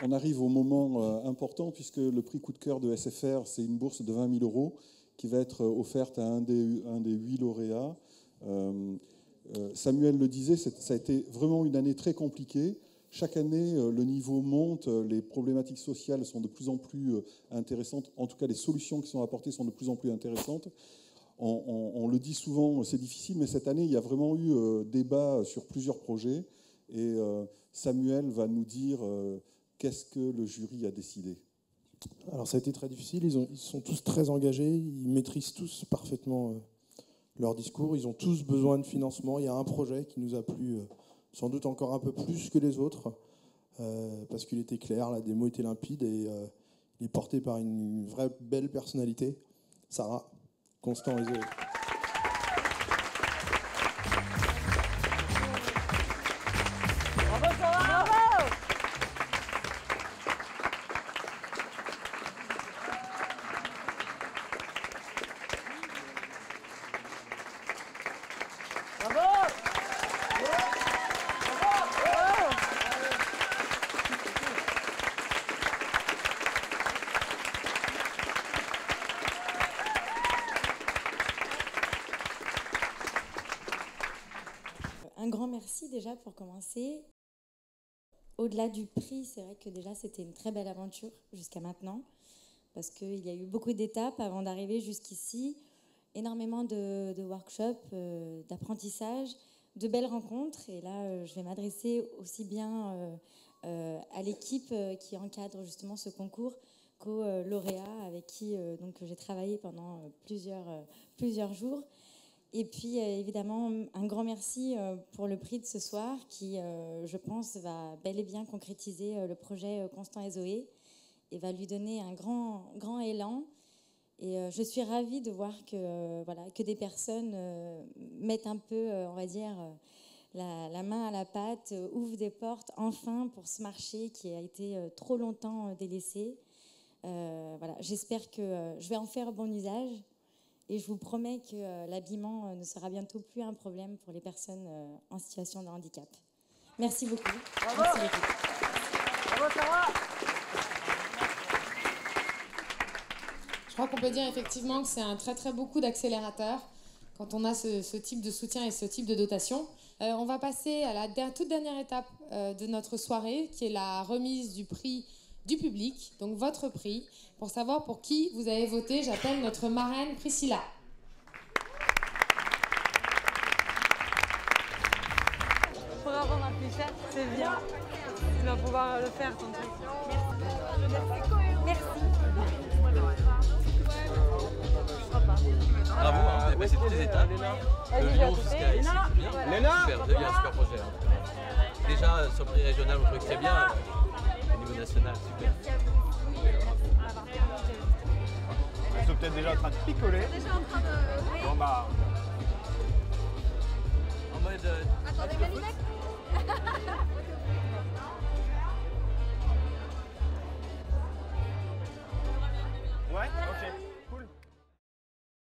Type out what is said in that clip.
On arrive au moment important puisque le prix coup de cœur de SFR, c'est une bourse de 20 000 € qui va être offerte à un des 8 lauréats. Samuel le disait, ça a été vraiment une année très compliquée. Chaque année, le niveau monte, les problématiques sociales sont de plus en plus intéressantes. En tout cas, les solutions qui sont apportées sont de plus en plus intéressantes. On le dit souvent, c'est difficile, mais cette année, il y a vraiment eu débat sur plusieurs projets. Et Samuel va nous dire qu'est-ce que le jury a décidé. Alors ça a été très difficile, ils sont tous très engagés, ils maîtrisent tous parfaitement leur discours, ils ont tous besoin de financement. Il y a un projet qui nous a plu sans doute encore un peu plus que les autres, parce qu'il était clair, la démo était limpide et il est porté par une vraie belle personnalité, Sarah, Constant et Zoé. Bravo Sarah! Bravo! Un grand merci déjà pour commencer. Au-delà du prix, c'est vrai que déjà c'était une très belle aventure jusqu'à maintenant, parce qu'il y a eu beaucoup d'étapes avant d'arriver jusqu'ici, énormément de workshops, d'apprentissage, de belles rencontres. Et là, je vais m'adresser aussi bien à l'équipe qui encadre justement ce concours qu'aux lauréats avec qui donc, j'ai travaillé pendant plusieurs jours. Et puis, évidemment, un grand merci pour le prix de ce soir qui, je pense, va bel et bien concrétiser le projet Constant et Zoé et va lui donner un grand élan. Et je suis ravie de voir que des personnes mettent un peu, on va dire, la main à la pâte, ouvrent des portes, enfin, pour ce marché qui a été trop longtemps délaissé. J'espère que je vais en faire bon usage. Et je vous promets que l'habillement ne sera bientôt plus un problème pour les personnes en situation de handicap. Merci beaucoup. Bravo. Merci beaucoup. Bravo Sarah. Je crois qu'on peut dire effectivement que c'est un très beau coup d'accélérateur quand on a ce type de soutien et ce type de dotation. On va passer à la toute dernière étape de notre soirée, qui est la remise du prix du public, donc votre prix. Pour savoir pour qui vous avez voté, j'appelle notre marraine Priscilla. Pour avoir ma fléchette, c'est bien. Tu vas pouvoir le faire ton truc. Merci. Bravo, hein, vous avez passé toutes les étapes. De Lyon jusqu'à ici, c'est bien. Léna, super, vous avez un super projet. Hein. Déjà, sur le prix régional, vous trouvez que c'est bien. Au niveau national, super. Ils sont peut-être déjà en train de picoler. Déjà en train de... Bon bah... En mode... Attendez, Galinec.